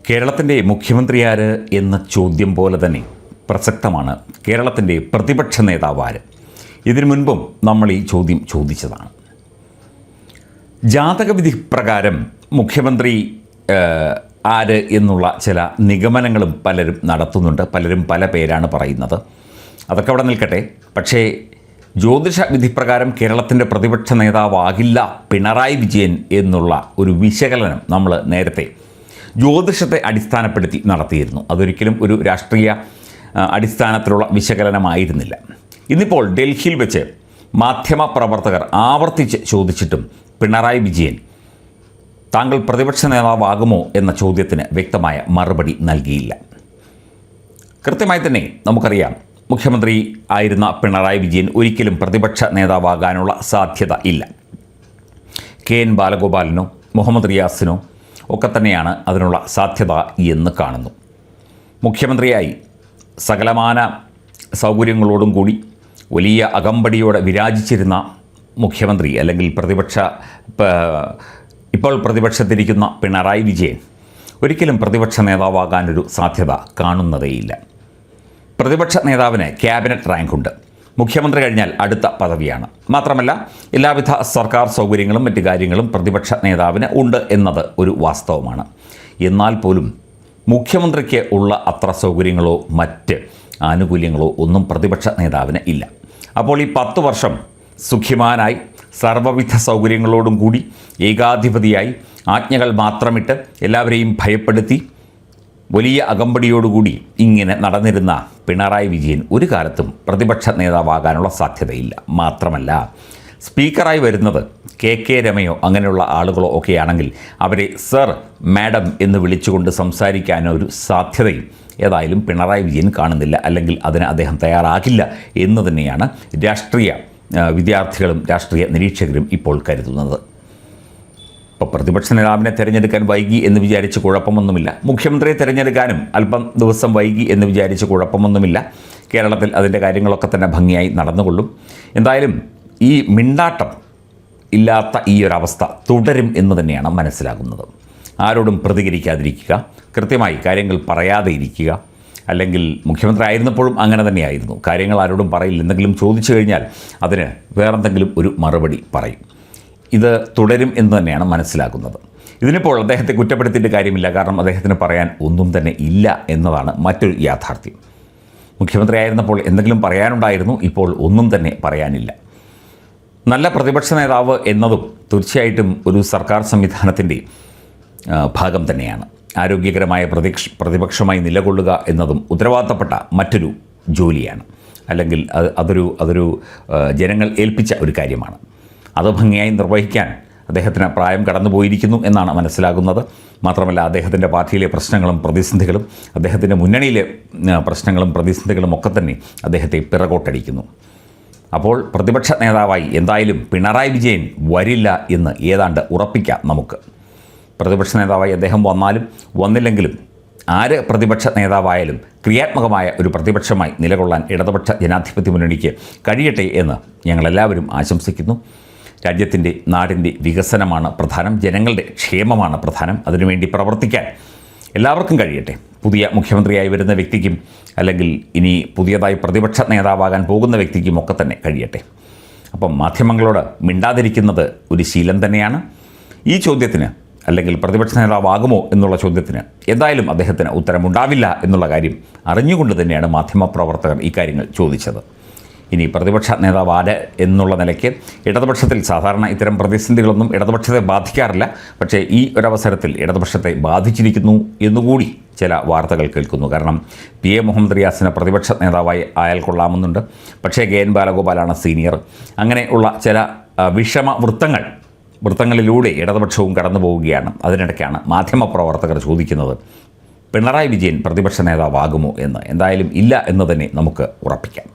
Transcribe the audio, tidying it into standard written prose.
കേരളത്തിൻ്റെ മുഖ്യമന്ത്രി ആര് എന്ന ചോദ്യം പോലെ തന്നെ പ്രസക്തമാണ് കേരളത്തിൻ്റെ പ്രതിപക്ഷ നേതാവ് ആര്. ഇതിനു മുൻപും നമ്മൾ ഈ ചോദ്യം ചോദിച്ചതാണ്. ജാതകവിധി പ്രകാരം മുഖ്യമന്ത്രി ആര് എന്നുള്ള ചില നിഗമനങ്ങളും പലരും നടത്തുന്നുണ്ട്. പലരും പല പേരാണ് പറയുന്നത്. അതൊക്കെ അവിടെ നിൽക്കട്ടെ. പക്ഷേ ജ്യോതിഷ വിധിപ്രകാരം കേരളത്തിൻ്റെ പ്രതിപക്ഷ നേതാവാകില്ല പിണറായി വിജയൻ എന്നുള്ള ഒരു വിശകലനം നമ്മൾ നേരത്തെ ജ്യോതിഷത്തെ അടിസ്ഥാനപ്പെടുത്തി നടത്തിയിരുന്നു. അതൊരിക്കലും ഒരു രാഷ്ട്രീയ അടിസ്ഥാനത്തിലുള്ള വിശകലനമായിരുന്നില്ല. ഇന്നിപ്പോൾ ഡൽഹിയിൽ വെച്ച് മാധ്യമപ്രവർത്തകർ ആവർത്തിച്ച് ചോദിച്ചിട്ടും പിണറായി വിജയൻ താങ്കൾ പ്രതിപക്ഷ നേതാവാകുമോ എന്ന ചോദ്യത്തിന് വ്യക്തമായ മറുപടി നൽകിയില്ല. കൃത്യമായി തന്നെ നമുക്കറിയാം, മുഖ്യമന്ത്രി ആയിരുന്ന പിണറായി വിജയൻ ഒരിക്കലും പ്രതിപക്ഷ നേതാവാകാനുള്ള സാധ്യത ഇല്ല. KN ബാലഗോപാലിനോ മുഹമ്മദ് റിയാസിനോ ഒക്കെ തന്നെയാണ് അതിനുള്ള സാധ്യത എന്ന് കാണുന്നു. മുഖ്യമന്ത്രിയായി സകലമാന സൗകര്യങ്ങളോടും കൂടി വലിയ അകമ്പടിയോടെ വിരാജിച്ചിരുന്ന മുഖ്യമന്ത്രി അല്ലെങ്കിൽ ഇപ്പോൾ പ്രതിപക്ഷത്തിരിക്കുന്ന പിണറായി വിജയൻ ഒരിക്കലും പ്രതിപക്ഷ നേതാവാകാനൊരു സാധ്യത കാണുന്നതേയില്ല. പ്രതിപക്ഷ നേതാവിന് ക്യാബിനറ്റ് റാങ്കുണ്ട്. മുഖ്യമന്ത്രി കഴിഞ്ഞാൽ അടുത്ത പദവിയാണ്. മാത്രമല്ല എല്ലാവിധ സർക്കാർ സൗകര്യങ്ങളും മറ്റു കാര്യങ്ങളും പ്രതിപക്ഷ നേതാവിന് ഉണ്ട് എന്നത് ഒരു വാസ്തവമാണ്. എന്നാൽ പോലും മുഖ്യമന്ത്രിക്ക് ഉള്ള അത്ര സൗകര്യങ്ങളോ മറ്റ് ആനുകൂല്യങ്ങളോ ഒന്നും പ്രതിപക്ഷ നേതാവിന് ഇല്ല. അപ്പോൾ ഈ 10 വർഷം സുഖ്യമാനായി സർവ്വവിധ സൗകര്യങ്ങളോടും കൂടി ഏകാധിപതിയായി ആജ്ഞകൾ മാത്രമിട്ട് എല്ലാവരെയും ഭയപ്പെടുത്തി വലിയ അകമ്പടിയോടുകൂടി ഇങ്ങനെ നടന്നിരുന്ന പിണറായി വിജയൻ ഒരു കാലത്തും പ്രതിപക്ഷ നേതാവാകാനുള്ള സാധ്യതയില്ല. മാത്രമല്ല സ്പീക്കറായി വരുന്നത് KK രമയോ അങ്ങനെയുള്ള ആളുകളോ ഒക്കെയാണെങ്കിൽ അവരെ സർ, മാഡം എന്ന് വിളിച്ചുകൊണ്ട് സംസാരിക്കാനോ ഒരു സാധ്യതയും ഏതായാലും പിണറായി വിജയൻ കാണുന്നില്ല. അല്ലെങ്കിൽ അതിന് അദ്ദേഹം തയ്യാറാകില്ല എന്ന് തന്നെയാണ് രാഷ്ട്രീയ വിദ്യാർത്ഥികളും രാഷ്ട്രീയ നിരീക്ഷകരും ഇപ്പോൾ കരുതുന്നത്. ഇപ്പോൾ പ്രതിപക്ഷ നേതാവിനെ തിരഞ്ഞെടുക്കാൻ വൈകി എന്ന് വിചാരിച്ച് കുഴപ്പമൊന്നുമില്ല. മുഖ്യമന്ത്രിയെ തിരഞ്ഞെടുക്കാനും അല്പം ദിവസം വൈകി എന്ന് വിചാരിച്ച് കുഴപ്പമൊന്നുമില്ല. കേരളത്തിൽ അതിൻ്റെ കാര്യങ്ങളൊക്കെ തന്നെ ഭംഗിയായി നടന്നുകൊള്ളും. എന്തായാലും ഈ മിണ്ടാട്ടം ഇല്ലാത്ത ഈ ഒരവസ്ഥ തുടരും എന്ന് തന്നെയാണ് മനസ്സിലാകുന്നത്. ആരോടും പ്രതികരിക്കാതിരിക്കുക, കൃത്യമായി കാര്യങ്ങൾ പറയാതെ ഇരിക്കുക. അല്ലെങ്കിൽ മുഖ്യമന്ത്രി ആയിരുന്നപ്പോഴും അങ്ങനെ തന്നെയായിരുന്നു. കാര്യങ്ങൾ ആരോടും പറയില്ല. എന്തെങ്കിലും ചോദിച്ചു കഴിഞ്ഞാൽ അതിന് വേറെന്തെങ്കിലും ഒരു മറുപടി പറയും. ഇത് തുടരും എന്ന് തന്നെയാണ് മനസ്സിലാക്കുന്നത്. ഇതിനിപ്പോൾ അദ്ദേഹത്തെ കുറ്റപ്പെടുത്തിയിട്ട് കാര്യമില്ല. കാരണം അദ്ദേഹത്തിന് പറയാൻ ഒന്നും തന്നെ ഇല്ല എന്നതാണ് മറ്റൊരു യാഥാർത്ഥ്യം. മുഖ്യമന്ത്രി ആയിരുന്നപ്പോൾ എന്തെങ്കിലും പറയാനുണ്ടായിരുന്നു, ഇപ്പോൾ ഒന്നും തന്നെ പറയാനില്ല. നല്ല പ്രതിപക്ഷ നേതാവ് എന്നതും തീർച്ചയായിട്ടും ഒരു സർക്കാർ സംവിധാനത്തിൻ്റെ ഭാഗം തന്നെയാണ്. ആരോഗ്യകരമായ പ്രതിപക്ഷമായി നിലകൊള്ളുക എന്നതും ഉത്തരവാദിത്തപ്പെട്ട മറ്റൊരു ജോലിയാണ്. അല്ലെങ്കിൽ അതൊരു ജനങ്ങൾ ഏൽപ്പിച്ച ഒരു കാര്യമാണ്. അത് ഭംഗിയായി നിർവഹിക്കാൻ അദ്ദേഹത്തിന് പ്രായം കടന്നുപോയിരിക്കുന്നു എന്നാണ് മനസ്സിലാകുന്നത്. മാത്രമല്ല അദ്ദേഹത്തിൻ്റെ പാർട്ടിയിലെ പ്രശ്നങ്ങളും പ്രതിസന്ധികളും അദ്ദേഹത്തിൻ്റെ മുന്നണിയിലെ പ്രശ്നങ്ങളും പ്രതിസന്ധികളും ഒക്കെ തന്നെ അദ്ദേഹത്തെ പിറകോട്ടടിക്കുന്നു. അപ്പോൾ പ്രതിപക്ഷ നേതാവായി എന്തായാലും പിണറായി വിജയൻ വരില്ല എന്ന് ഏതാണ്ട് ഉറപ്പിക്കാം നമുക്ക്. പ്രതിപക്ഷ നേതാവായി അദ്ദേഹം വന്നാലും വന്നില്ലെങ്കിലും ആര് പ്രതിപക്ഷ നേതാവായാലും ക്രിയാത്മകമായ ഒരു പ്രതിപക്ഷമായി നിലകൊള്ളാൻ ഇടതുപക്ഷ ജനാധിപത്യ മുന്നണിക്ക് കഴിയട്ടെ എന്ന് ഞങ്ങളെല്ലാവരും ആശംസിക്കുന്നു. രാജ്യത്തിൻ്റെ നാടിൻ്റെ വികസനമാണ് പ്രധാനം, ജനങ്ങളുടെ ക്ഷേമമാണ് പ്രധാനം. അതിനുവേണ്ടി പ്രവർത്തിക്കാൻ എല്ലാവർക്കും കഴിയട്ടെ. പുതിയ മുഖ്യമന്ത്രിയായി വരുന്ന വ്യക്തിക്കും അല്ലെങ്കിൽ ഇനി പുതിയതായി പ്രതിപക്ഷ നേതാവാകാൻ പോകുന്ന വ്യക്തിക്കും ഒക്കെ തന്നെ കഴിയട്ടെ. അപ്പം മാധ്യമങ്ങളോട് മിണ്ടാതിരിക്കുന്നത് ഒരു ശീലം തന്നെയാണ്. ഈ ചോദ്യത്തിന് അല്ലെങ്കിൽ പ്രതിപക്ഷ നേതാവാകുമോ എന്നുള്ള ചോദ്യത്തിന് എന്തായാലും അദ്ദേഹത്തിന് ഉത്തരമുണ്ടാവില്ല എന്നുള്ള കാര്യം അറിഞ്ഞുകൊണ്ട് തന്നെയാണ് മാധ്യമപ്രവർത്തകർ ഈ കാര്യങ്ങൾ ചോദിച്ചത്. ഇനി പ്രതിപക്ഷ നേതാവ് ആര് എന്നുള്ള നിലയ്ക്ക് ഇടതുപക്ഷത്തിൽ സാധാരണ ഇത്തരം പ്രതിസന്ധികളൊന്നും ഇടതുപക്ഷത്തെ ബാധിക്കാറില്ല. പക്ഷേ ഈ ഒരവസരത്തിൽ ഇടതുപക്ഷത്തെ ബാധിച്ചിരിക്കുന്നു എന്നുകൂടി ചില വാർത്തകൾ കേൾക്കുന്നു. കാരണം PA മുഹമ്മദ് റിയാസിന് പ്രതിപക്ഷ നേതാവായി ആയാൽ കൊള്ളാമെന്നുണ്ട്. പക്ഷേ KN ബാലഗോപാലാണ് സീനിയർ. അങ്ങനെയുള്ള ചില വിഷമ വൃത്തങ്ങളിലൂടെ ഇടതുപക്ഷവും കടന്നു പോവുകയാണ്. അതിനിടയ്ക്കാണ് മാധ്യമപ്രവർത്തകർ ചോദിക്കുന്നത് പിണറായി വിജയൻ പ്രതിപക്ഷ നേതാവാകുമോ എന്ന്. എന്തായാലും ഇല്ല എന്ന് തന്നെ നമുക്ക് ഉറപ്പിക്കാം.